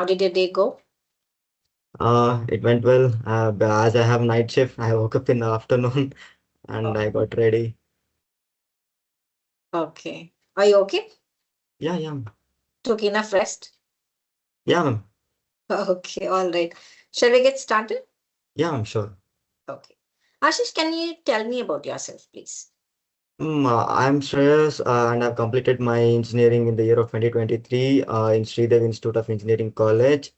did your day go? It went well. But as I have night shift, I woke up in the afternoon and Oh, I got ready. okay. Are you okay? Yeah, yeah, Took enough rest? yeah, ma'am. Okay, all right. Shall we get started? Yeah, I'm sure. Okay. Ashish, can you tell me about yourself, please? I'm Shreyas and I've completed my engineering in the year of 2023 in Sridev Institute of Engineering College.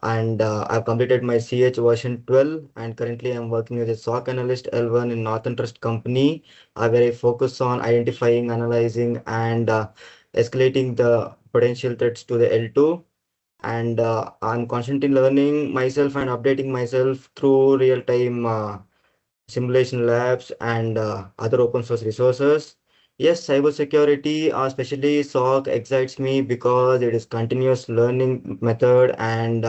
And I've completed my CH version 12 and currently I'm working as a SOC Analyst L1 in Northern Trust Company, where I focus on identifying, analyzing, and escalating the potential threats to the L2. And I'm constantly learning myself and updating myself through real-time simulation labs and other open source resources. Yes, cybersecurity, especially SOC, excites me because it is continuous learning method and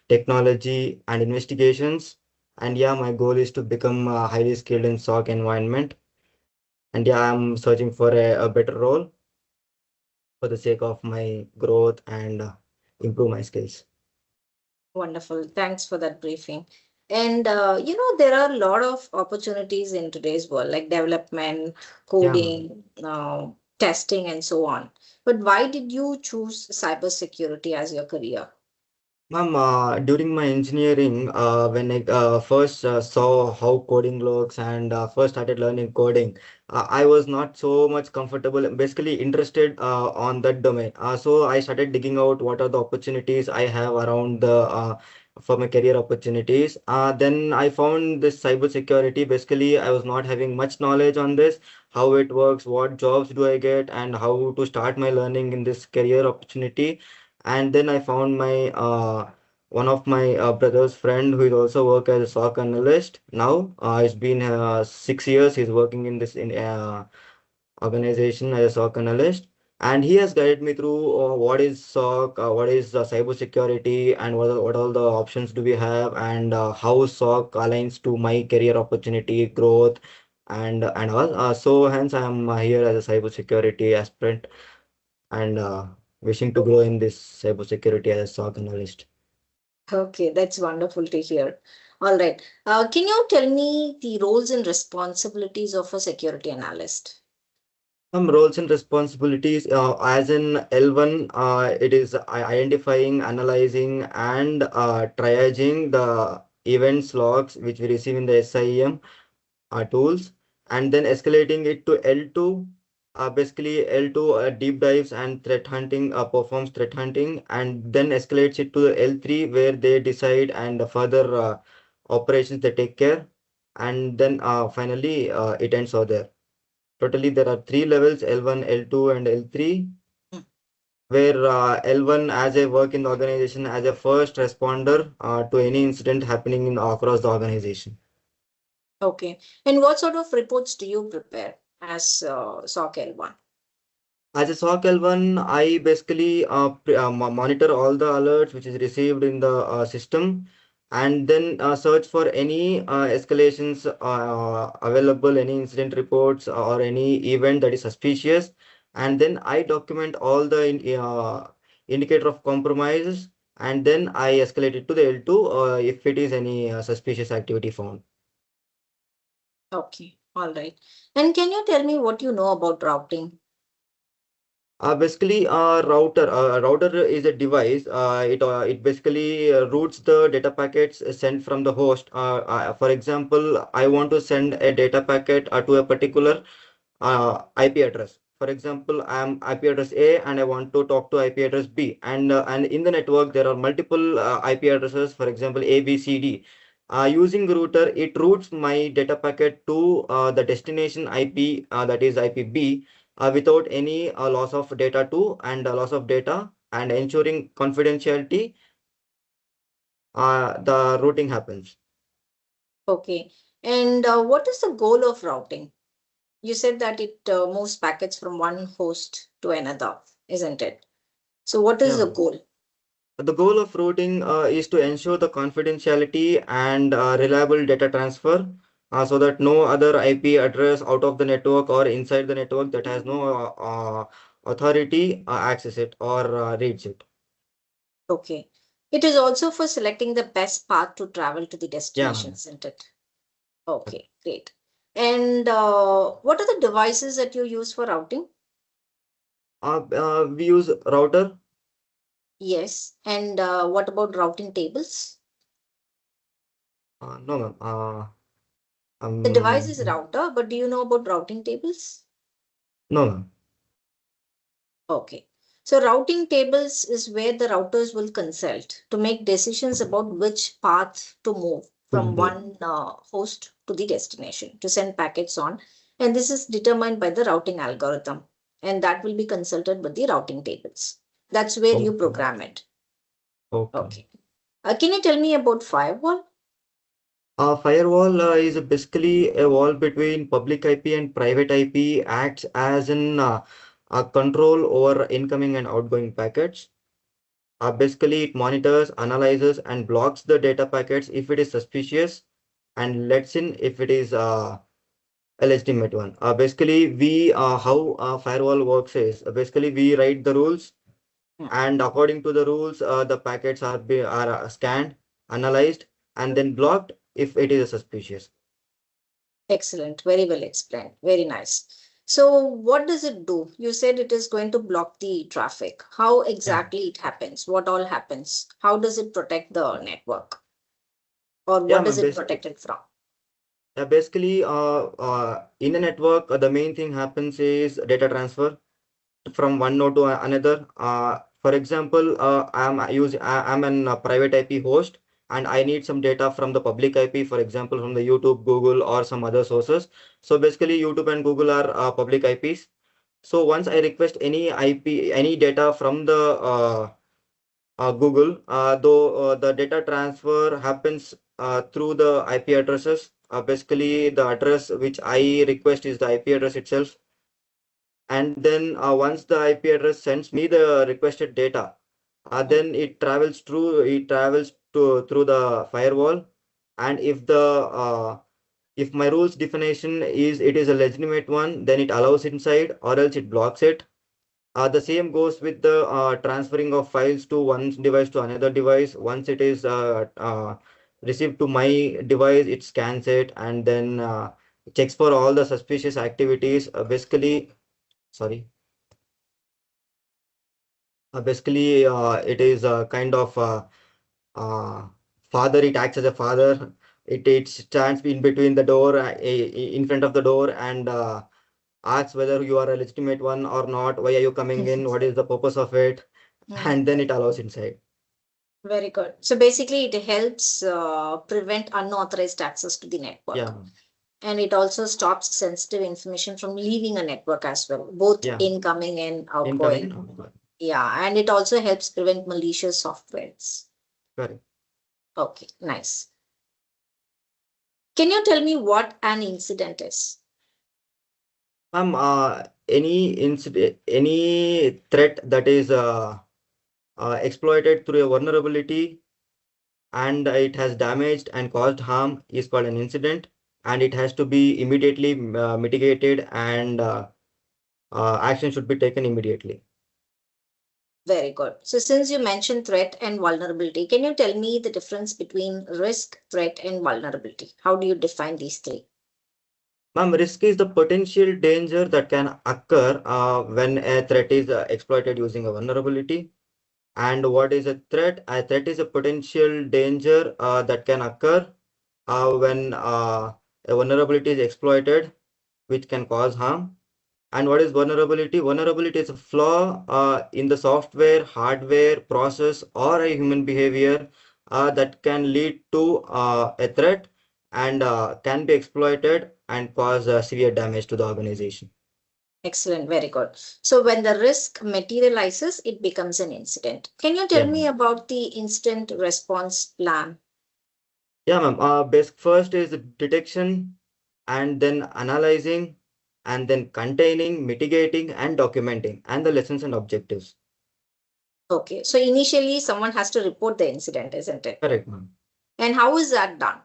technology and investigations. And yeah, my goal is to become highly skilled in SOC environment. And yeah, I'm searching for a better role for the sake of my growth and improve my skills. Wonderful. Thanks for that briefing. And there are a lot of opportunities in today's world, like development, Yeah, ma'am. coding, testing, and so on. But why did you choose cybersecurity as your career? Ma'am, during my engineering, when I first saw how coding looks and first started learning coding, I was not so much comfortable, basically interested on that domain. So I started digging out what are the opportunities I have around the for my career opportunities. Then I found this cybersecurity. Basically, I was not having much knowledge on this, how it works, what jobs do I get, and how to start my learning in this career opportunity. And then I found my one of my brother's friend who is also work as a SOC analyst now. It's been 6 years he's working in this organization as a SOC analyst, and he has guided me through what is SOC, what is cyber security, and what all the options do we have, and how SOC aligns to my career opportunity, growth, and all. So hence I am here as a cyber security aspirant and wishing to grow in this cyber security as a SOC analyst. Okay, that's wonderful to hear. All right. Can you tell me the roles and responsibilities of a security analyst? Some roles and responsibilities, as in L1, it is identifying, analyzing, and triaging the events logs which we receive in the SIEM tools, and then escalating it to L2. Basically, L2 deep dives and threat hunting, performs threat hunting, and then escalates it to L3 where they decide and further operations they take care, and then finally it ends over there. Totally, there are three levels, L1, L2, and L3, Hmm. where L1 as a work in the organization as a first responder to any incident happening across the organization. Okay. And what sort of reports do you prepare as SOC L1? As a SOC L1, I basically monitor all the alerts which is received in the system and then search for any escalations available, any incident reports or any event that is suspicious. And then I document all the indicator of compromises and then I escalate it to the L2 if it is any suspicious activity found. Okay. All right. And can you tell me what you know about routing? Basically, a router is a device. It basically routes the data packets sent from the host. For example, I want to send a data packet to a particular IP address. For example, I am IP address A and I want to talk to IP address B. And in the network there are multiple IP addresses. For example, A, B, C, D. Using router, it routes my data packet to the destination IP, that is IP B, without any loss of data to and loss of data and ensuring confidentiality. The routing happens. Okay. And what is the goal of routing? You said that it moves packets from one host to another, isn't it? So what is Yeah. the goal? The goal of routing is to ensure the confidentiality and reliable data transfer so that no other IP address out of the network or inside the network that has no authority access it or reads it. Okay. It is also for selecting the best path to travel to the Yeah, destination, ma'am. isn't it? Okay, great. And what are the devices that you use for routing? We use router. Yes. And what about routing tables? No, ma'am. The device is Um, router, but do you know about routing tables? no, ma'am. Okay. So routing tables is where the routers will consult to make decisions about which path to move from one host to the destination to send packets on. And this is determined by the routing algorithm. And that will be consulted with the routing tables. That's where you Okay. program it. Okay. Okay. Can you tell me about firewall? Firewall is basically a wall between public IP and private IP, acts as a control over incoming and outgoing packets. Basically, it monitors, analyzes, and blocks the data packets if it is suspicious, and lets in if it is a legitimate one. Basically, we how firewall works is basically we write the rules, Hmm. and according to the rules, the packets are scanned, analyzed, and then blocked if it is suspicious. Excellent. Very well explained. Very nice. So, what does it do? You said it is going to block the traffic. How Yeah. exactly it happens? What all happens? How does it protect the network? Or Yeah, what does ma'am. it protect it from? Basically, in a network, the main thing happens is data transfer from one node to another. For example, I'm an private IP host, and I need some data from the public IP, for example, from the YouTube, Google, or some other sources. So basically, YouTube and Google are public IPs. So once I request any IP, any data from the Google, though the data transfer happens through the IP addresses. Basically, the address which I request is the IP address itself. And then once the IP address sends me the requested data, Hmm. then it travels to through the firewall. And if my rules definition is it is a legitimate one, then it allows inside, or else it blocks it. The same goes with the transferring of files to one device to another device. Once it is received to my device, it scans it, and then checks for all the suspicious activities. Sorry. It is a kind of uh, father. It acts as a father. It stands in between the door, in front of the door, and asks whether you are a legitimate one or not. Why are you coming in? What is the purpose of it? Hmm. And then it allows inside. Very good. So basically, it helps prevent unauthorized access to the Yeah, network. And it also stops sensitive information from leaving a network as well, both yeah. incoming and Incoming and outgoing. outgoing. Yeah, and it also helps prevent malicious softwares. Correct. Okay, nice. Can you tell me what an incident is? Any threat that is exploited through a vulnerability, and it has damaged and caused harm, is called an incident, and it has to be immediately mitigated, and action should be taken immediately. Very good. So since you mentioned threat and vulnerability, can you tell me the difference between risk, threat, and vulnerability? How do you define these three? Ma'am, risk is the potential danger that can occur when a threat is exploited using a vulnerability. And what is a threat? A threat is a potential danger that can occur when a vulnerability is exploited, which can cause harm. And what is vulnerability? Vulnerability is a flaw in the software, hardware, process, or a human behavior that can lead to a threat, and can be exploited and cause severe damage to the organization. Excellent, very good. So when the risk materializes, it becomes an incident. Can you tell Yeah, me ma'am. about the incident response plan? Yeah, ma'am. Basic first is detection, and then analyzing, and then containing, mitigating, and documenting, and the lessons and objectives. Okay, so initially someone has to report the incident, isn't it? Correct, ma'am. And how is that done?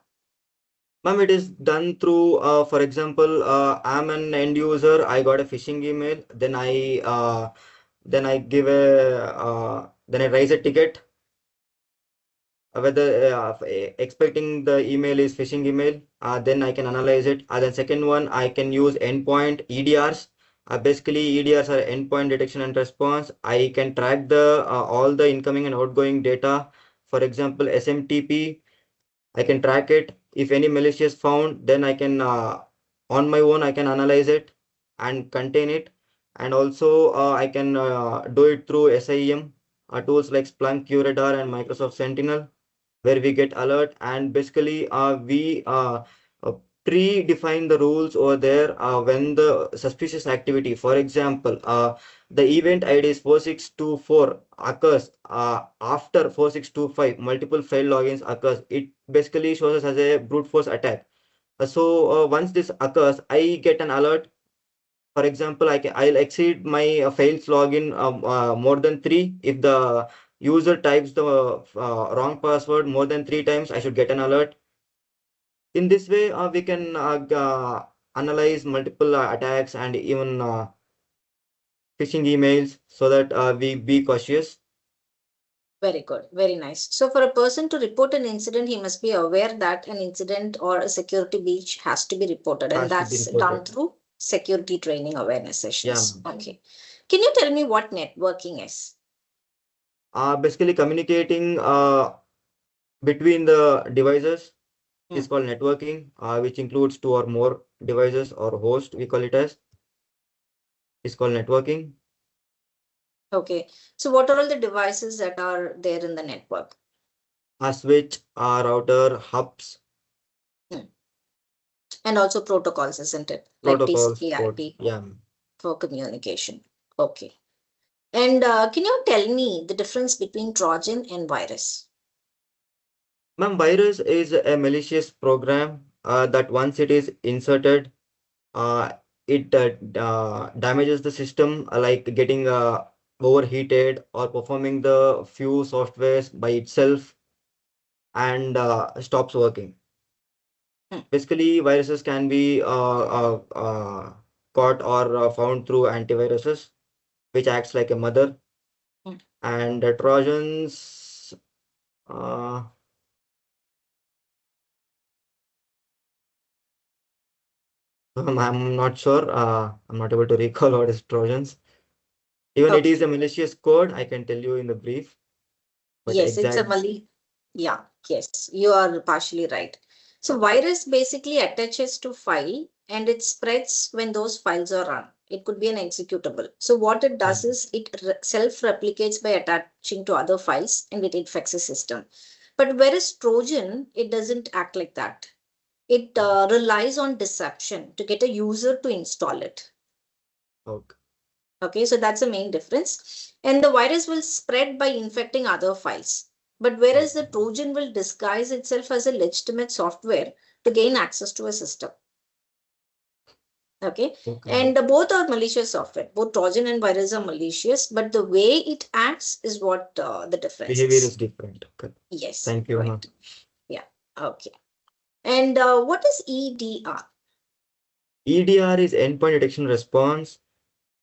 Ma'am, it is done through, for example, I'm an end user. I got a phishing email. Then I raise a ticket, whether expecting the email is phishing email, then I can analyze it. Then second one, I can use endpoint EDRs. Basically, EDRs are endpoint detection and response. I can track the all the incoming and outgoing data. For example, SMTP, I can track it. If any malicious found, then I can on my own I can analyze it and contain it. And also I can do it through SIEM tools like Splunk, QRadar, and Microsoft Sentinel, where we get alert, and basically we uh, predefine the rules over there when the suspicious activity, for example, the event ID is 4624 occurs after 4625 multiple failed logins occurs. It basically shows us as a brute force attack. So once this occurs, I get an alert. For example, I'll exceed my fails login more than 3. If the user types the wrong password more than 3 times, I should get an alert. In this way, we can analyze multiple attacks and even phishing emails so that we be cautious. Very good. Very nice. So for a person to report an incident, he must be aware that an incident or a security breach has to be reported, and Has to be that's done reported. through security training awareness Yeah, sessions. ma'am. Okay. Can you tell me what networking is? Basically communicating between the devices is Hmm. called networking, which includes 2 or more devices or host, we call it as, is called networking. Okay. So what are all the devices that are there in the network? A switch, a router, hubs, Hmm. And also protocols, isn't it? Like protocols, TCP, ports. IP Yeah. for communication. Okay. And can you tell me the difference between Trojan and virus? Ma'am, virus is a malicious program that once it is inserted, uh, it damages the system, like getting overheated or performing the few softwares by itself and stops working. Hmm. Basically, viruses can be caught or found through antiviruses, which acts like a mother, Hmm. and Trojans. Uh, I'm not sure. I'm not able to recall what is Trojans. Even it is Okay. a malicious code, I can tell you in the brief, but Yes, it's a exact. Mali. Yeah, yes, you are partially right. So virus basically attaches to file and it spreads when those files are run. It could be an executable. So what it Yeah. does is it self-replicates by attaching to other files and it infects the system. But whereas Trojan, it doesn't act like that. It relies on deception to get a user to install it. Okay. Okay, so that's the main difference. And the virus will spread by infecting other files. But whereas the Okay. Trojan will disguise itself as a legitimate software to gain access to a system. Okay, Okay. and both are malicious software. Both Trojan and virus are malicious, but the way it acts is what the difference Behavior is. is different. Okay. Yes, Thank you, ma'am. right. Yeah, okay. And what is EDR? EDR is endpoint detection response.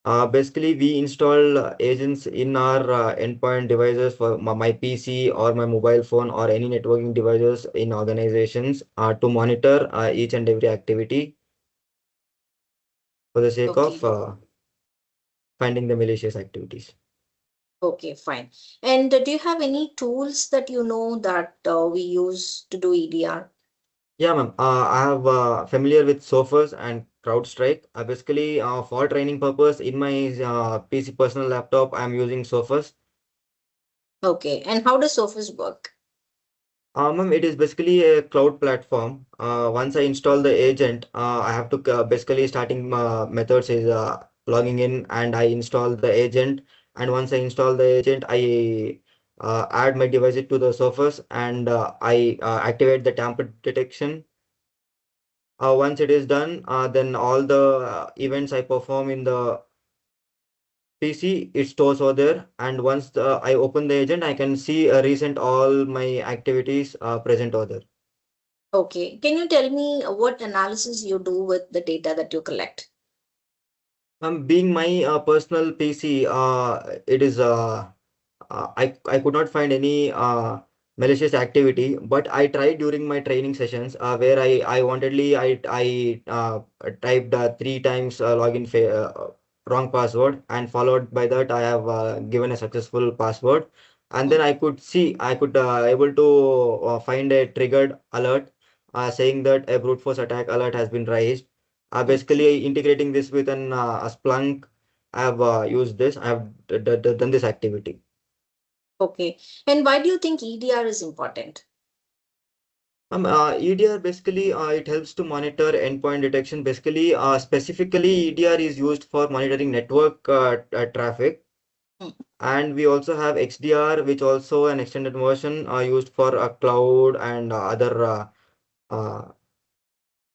Basically, we install agents in our endpoint devices for my PC or my mobile phone or any networking devices in organizations to monitor each and every activity for the sake of Okay, finding the malicious activities. okay, fine. And do you have any tools that you know that we use to do EDR? Yeah, ma'am. I have familiar with Sophos and CrowdStrike. Basically, for training purpose, in my PC personal laptop, I'm using Sophos. Okay, and how does Sophos work? Ma'am, it is basically a cloud platform. Once I install the agent, I have to basically starting methods is logging in and I install the agent. And once I install the agent, I add my device to the Sophos and I activate the tamper detection. Once it is done, then all the events I perform in the PC, it stores over there. And once I open the agent, I can see recent all my activities present over there. Okay, can you tell me what analysis you do with the data that you collect? Being my personal PC, it is I could not find any malicious activity. But I tried during my training sessions where I typed 3 times login wrong password, and followed by that I have given a successful password, and then Mm. I could able to find a triggered alert saying that a brute force attack alert has been raised. Mm. Basically integrating this with a Splunk, I have used this. I have done this activity. Okay. And why do you think EDR is important? EDR basically it helps to monitor endpoint detection. Basically, specifically EDR is used for monitoring network traffic, Mm. and we also have XDR, which also an extended version used for cloud and other uh,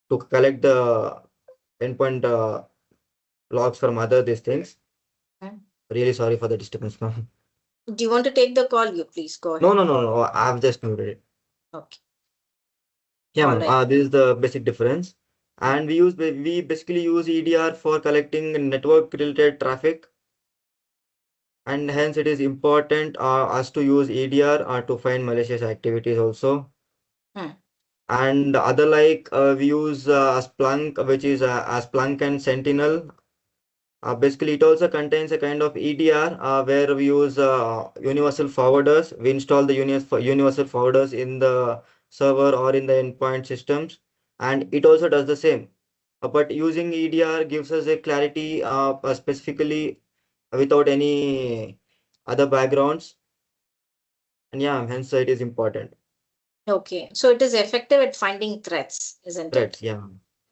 to collect the endpoint logs from other these things. Mm. Really sorry for the disturbance, ma'am. Do you want to take the call? You please go No, ahead. no, no, no. I've just muted it. Okay. Yeah, All ma'am. right. This is the basic difference. Mm. And we basically use EDR for collecting network related traffic, and hence it is important us to use EDR to find malicious activities also. Mm. And other like we use Splunk, which is Splunk and Sentinel. Basically, it also contains a kind of EDR where we use universal forwarders. We install the universal forwarders in the server or in the endpoint systems, and it also does the same. But using EDR gives us a clarity specifically without any other backgrounds, and yeah, hence it is important. Okay. So it is effective at finding threats, isn't Threats, it? yeah,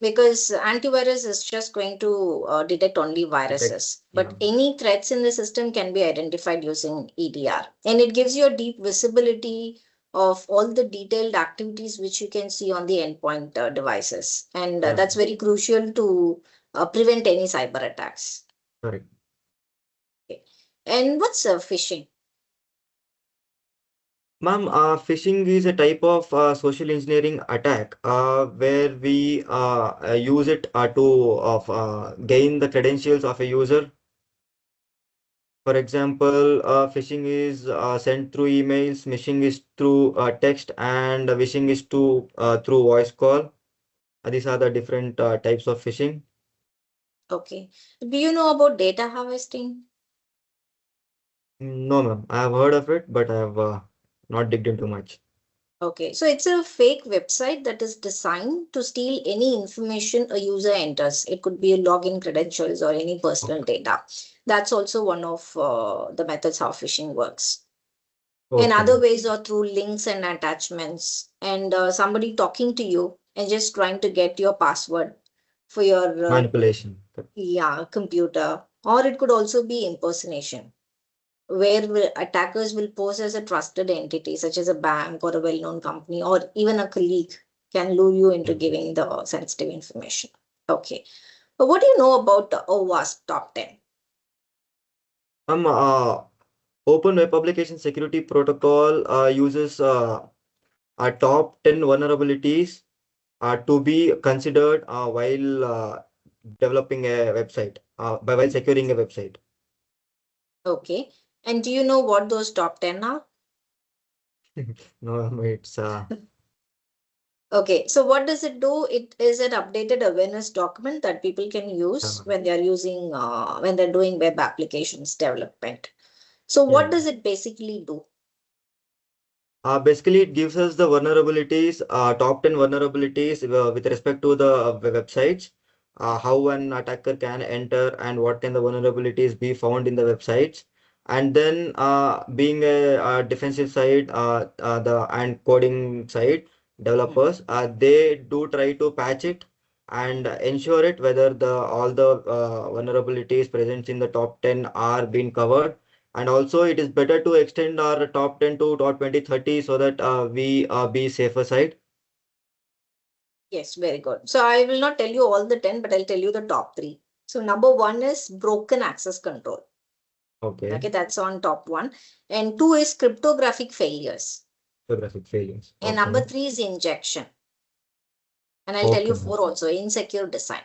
Because antivirus is just going to detect only detect, viruses, yeah, but any threats in the system can be identified using EDR. And it gives you a deep visibility of all the detailed activities which you can see on the endpoint devices. And yeah, that's very crucial to prevent any cyber attacks. correct. Okay. And what's phishing? Ma'am, phishing is a type of social engineering attack where we use it gain the credentials of a user. For example, phishing is sent through emails, phishing is through text, and phishing is through voice call. These are the different types of phishing. Okay. Do you know about data harvesting? No, ma'am. I have heard of it, but I have not digged into much. Okay, so it's a fake website that is designed to steal any information a user enters. It could be a login credentials or any personal Okay. data. That's also one of the methods how phishing works. And Okay, other ma'am. ways are through links and attachments, and somebody talking to you and just trying to get your password for your Manipulation. yeah computer. Or it could also be impersonation, where attackers will pose as a trusted entity, such as a bank or a well known company, or even a colleague can lure you into Yeah. giving the sensitive information. Okay. But what do you know about the OWASP top 10? Um, uh, Open Web Application Security Protocol uses top 10 vulnerabilities to be considered while developing a website, while securing a website. Okay. And do you know what those top 10 are? No, it's Okay. So what does it do? It is an updated awareness document that people can use uh, when they're using, when they're doing web applications development. So yeah. what does it basically do? Basically, it gives us the vulnerabilities, top 10 vulnerabilities with respect to the websites, how an attacker can enter and what can the vulnerabilities be found in the websites. And then, being a defensive side, and coding side, Hmm. developers, they do try to patch it and ensure it whether the all the vulnerabilities present in the top 10 are being covered. And also, it is better to extend our top 10 to top 20, 30 so that we be safer side. Yes, very good. So I will not tell you all the 10, but I'll tell you the top three. So number one is broken access control. Okay. Okay, that's on top one. And two is cryptographic failures. Geographic failures. And Okay. number three is injection. And I'll tell Okay, you ma'am. four also, insecure design.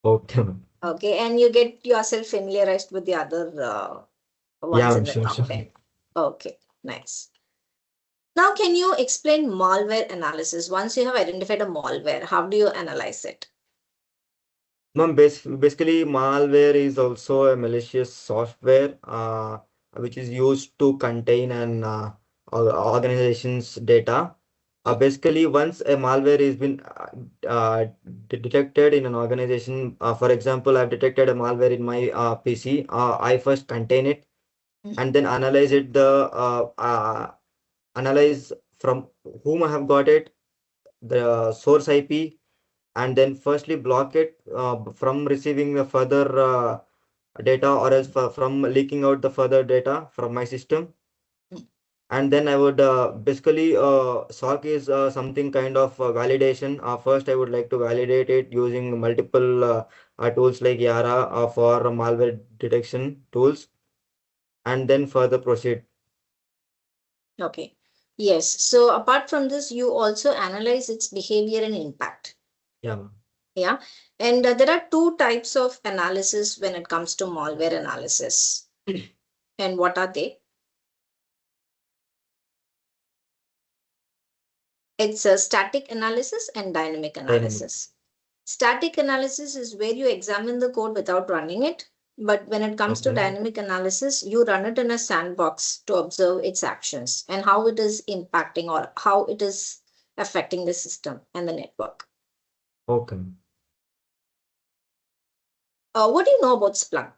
Okay, ma'am. Okay, and you get yourself familiarized with the other Yeah, ones ma'am. in the Sure, top sure. 10. Okay, nice. Now, can you explain malware analysis? Once you have identified a malware, how do you analyze it? Ma'am, basically, malware is also a malicious software which is used to contain an organization's data. Basically, once a malware has been detected in an organization, for example, I've detected a malware in my PC. I first contain it and then analyze it. Analyze from whom I have got it, the source IP, and then firstly block it from receiving the further data, or else from leaking out the further data from my system. And then I would basically SOC is something kind of validation. First, I would like to validate it using multiple tools like Yara for malware detection tools, and then further proceed. Okay. Yes. So apart from this, you also analyze its behavior and impact. Yeah, ma'am. Yeah. And there are two types of analysis when it comes to malware analysis. And what are they? It's a static analysis and dynamic Dynamic. analysis. Static analysis is where you examine the code without running it. But when it comes to Okay. dynamic analysis, you run it in a sandbox to observe its actions and how it is impacting or how it is affecting the system and the network. Okay. What do you know about Splunk?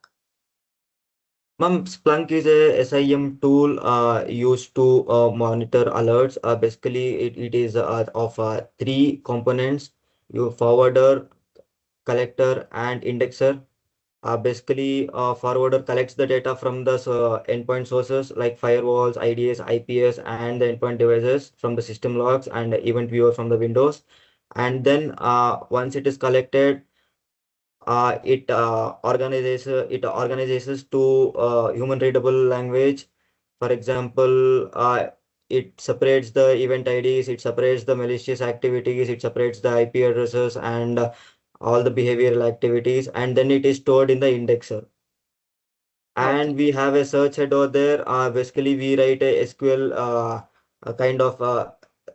Ma'am, Splunk is a SIEM tool used to monitor alerts. Basically, it is of three components: you forwarder, collector, and indexer. Basically, forwarder collects the data from the endpoint sources like firewalls, IDS, IPS, and the endpoint devices from the system logs and event viewer from the Windows. And then once it is collected, it organizes to human readable language. For example, it separates the event IDs, it separates the malicious activities, it separates the IP addresses and all the behavioral activities, and then it is stored in the indexer. Okay. And we have a search head over there. Basically, we write a SQL a kind of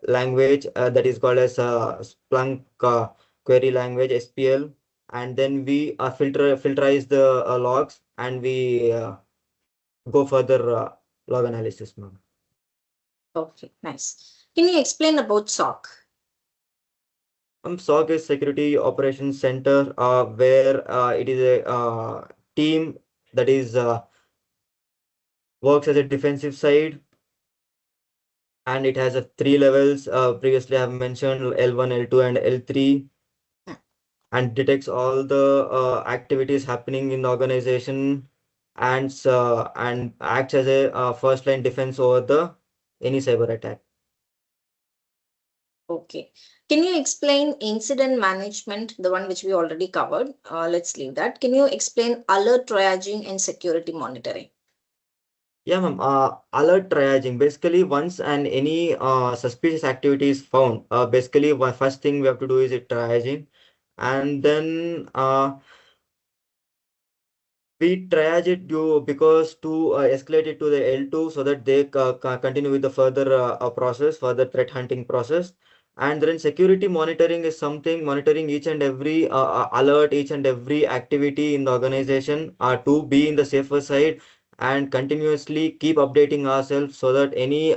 language that is called as Splunk query language SPL, and then we filterize the logs, and we go further log analysis, ma'am. Okay, nice. Can you explain about SOC? SOC is Security Operations Center, where it is a team that is works as a defensive side, and it has a three levels. Previously, I have mentioned L1, L2, and L3, and detects all the activities happening in the organization, and acts as a first line defense over the any cyber attack. Okay. Can you explain incident management, the one which we already covered? Let's leave that. Can you explain alert triaging and security monitoring? Yeah, ma'am. Alert triaging. Basically, once and any suspicious activity is found, basically, one first thing we have to do is it triaging, and then we triage it due because to escalate it to the L2 so that they continue with the further process, further threat hunting process. And then security monitoring is something monitoring each and every alert, each and every activity in the organization to be in the safer side, and continuously keep updating ourselves so that any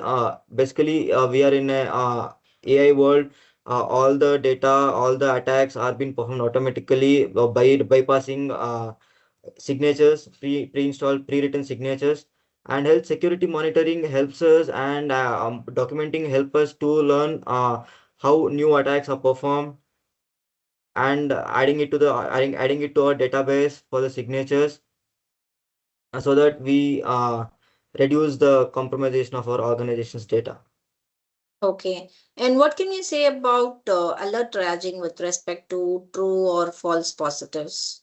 basically we are in a AI world. All the data, all the attacks are being performed automatically by bypassing signatures, pre-installed, pre-written signatures. And health security monitoring helps us, and documenting help us to learn how new attacks are performed, and adding it to our database for the signatures, so that we reduce the compromisation of our organization's data. Okay. And what can you say about alert triaging with respect to true or false positives?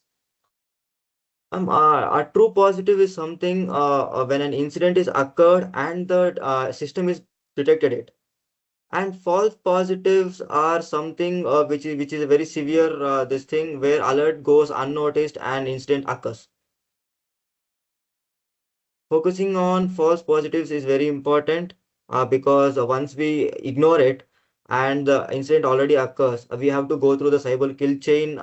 A true positive is something when an incident is occurred and the system is detected it. And false positives are something which is a very severe this thing where alert goes unnoticed and incident occurs. Focusing on false positives is very important. because once we ignore it and the incident already occurs, we have to go through the cyber kill chain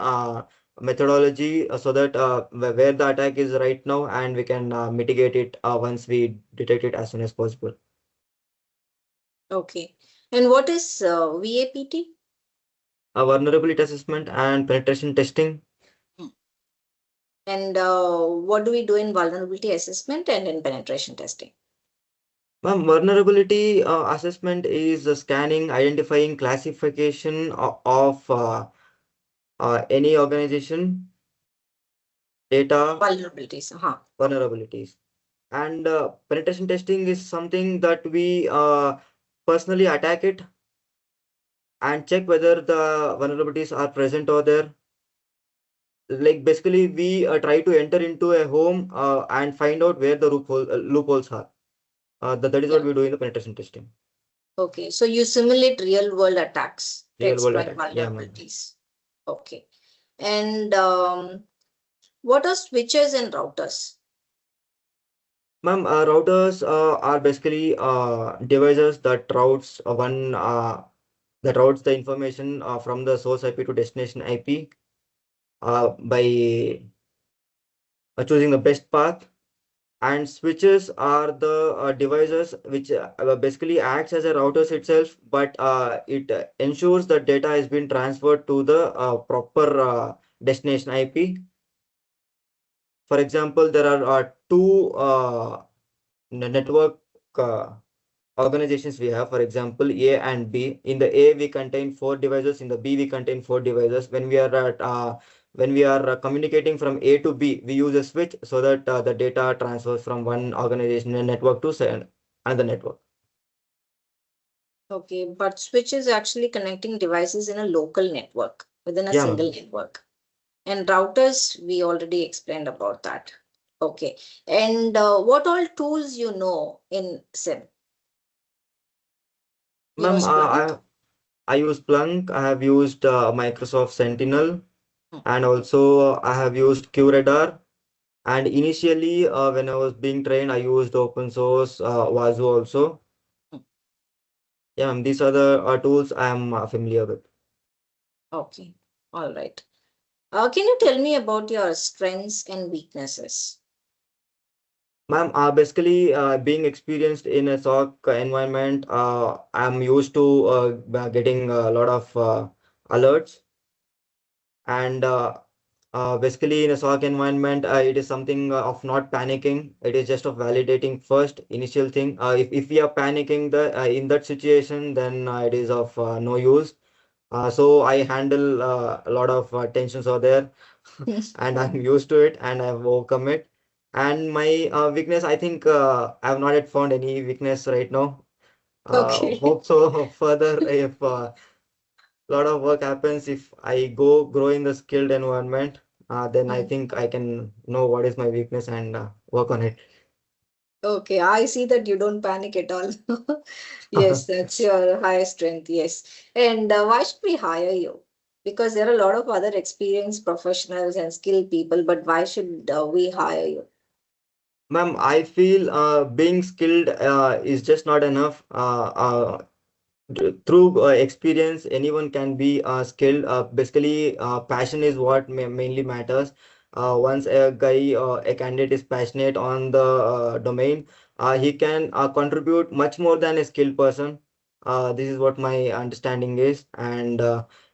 methodology so that where the attack is right now, and we can mitigate it once we detect it as soon as possible. Okay. And what is VAPT? Vulnerability assessment and penetration testing. Hmm. And what do we do in vulnerability assessment and in penetration testing? Vulnerability assessment is scanning, identifying, classification of any organization data Vulnerabilities. Huh. vulnerabilities. And penetration testing is something that we personally attack it and check whether the vulnerabilities are present or there. Like basically, we try to enter into a home and find out where the loopholes are. That is what Yeah. we do in the penetration testing. Okay. So you simulate real world attacks to Real world exploit attack. Yeah, ma'am. vulnerabilities. Okay. And what are switches and routers? Ma'am, routers are basically devices that routes the information from the source IP to destination IP by choosing the best path. And switches are the devices which basically acts as a routers itself, but it ensures that data has been transferred to the proper destination IP. For example, there are two network uh, organizations we have. For example, A and B. In the A we contain four devices, in the B we contain four devices. When we are communicating from A to B, we use a switch so that the data transfers from one organization and network to another network. Okay, but switch is actually connecting devices in a local network within a Yeah, single ma'am. network. And routers, we already explained about that. Okay. And what all tools you know in SIM? You know Ma'am, Splunk? I use Splunk. I have used Microsoft Sentinel, Hmm, and also I have used QRadar. And initially, when I was being trained, I used open source Wazoo also. hmm. Yeah, these are the tools I am familiar with. Okay. All right. Can you tell me about your strengths and weaknesses? Ma'am, basically, being experienced in a SOC environment, I'm used to getting a lot of alerts. And basically, in a SOC environment, it is something of not panicking. It is just of validating first, initial thing. If we are panicking in that situation, then it is of no use. So I handle a lot of tensions over there, and I'm used to it, and I've overcome it. And my weakness, I think I have not yet found any weakness right now. Okay. Hope so further if a lot of work happens, if I grow in the skilled environment, then I think I can know what is my weakness and work on it. Okay, I see that you don't panic at all. Yes, that's your highest strength. Yes. And why should we hire you? Because there are a lot of other experienced professionals and skilled people, but why should we hire you? Ma'am, I feel being skilled is just not enough. Through experience, anyone can be skilled. Basically, passion is what mainly matters. Once a guy or a candidate is passionate on the domain, he can contribute much more than a skilled person. This is what my understanding is. And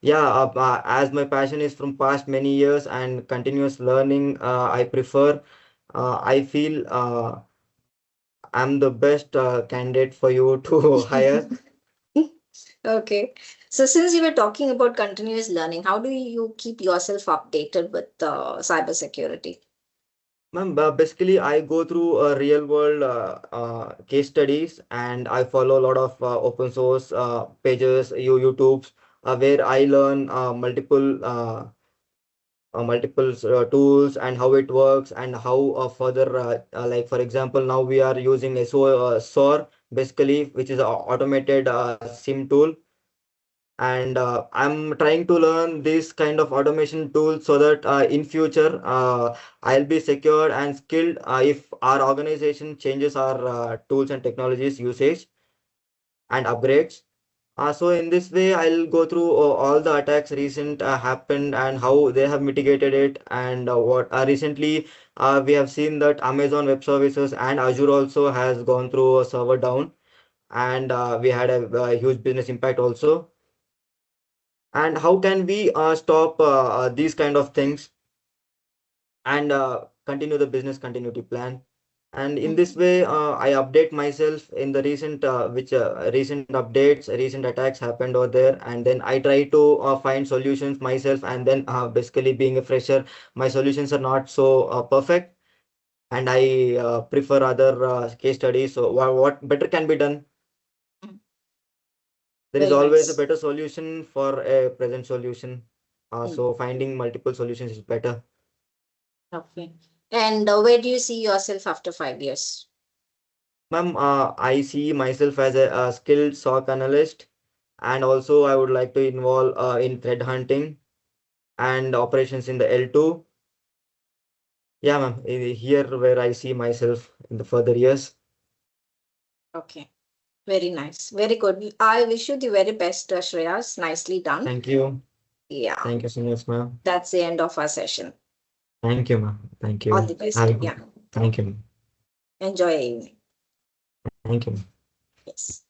yeah, as my passion is from past many years and continuous learning, I prefer. I feel I'm the best candidate for you to hire. Okay. So since you were talking about continuous learning, how do you keep yourself updated with cybersecurity? Ma'am, basically, I go through real world case studies, and I follow a lot of open source pages, YouTubes, where I learn multiple tools and how it works and how further, like for example, now we are using SOR basically, which is an automated SIEM tool. And I'm trying to learn this kind of automation tools so that in future I'll be secured and skilled if our organization changes our tools and technologies usage. and upgrades. So in this way, I'll go through all the attacks recent happened and how they have mitigated it. And what recently we have seen that Amazon Web Services and Azure also has gone through a server down, and we had a huge business impact also. And how can we stop these kind of things and continue the business continuity plan? And in this way, I update myself in the recent which recent updates, recent attacks happened over there, and then I try to find solutions myself. And then basically being a fresher, my solutions are not so perfect, and I prefer other case studies. So what better can be done? Mm. There is Very always a nice. better solution for a present solution. Mm. So finding multiple solutions is better. Okay. And where do you see yourself after 5 years? Ma'am, I see myself as a skilled SOC analyst, and also I would like to involve in threat hunting and operations in the L2. Yeah, ma'am, here where I see myself in the further years. Okay. Very nice. Very good. I wish you the very best, Shreyas. Nicely done. Thank you. Yeah. Thank you so much, ma'am. That's the end of our session. Thank you, ma'am. Thank All you. the best. Have a good. Yeah. Thank you, ma'am. Enjoy your evening. Thank you, ma'am. Yes.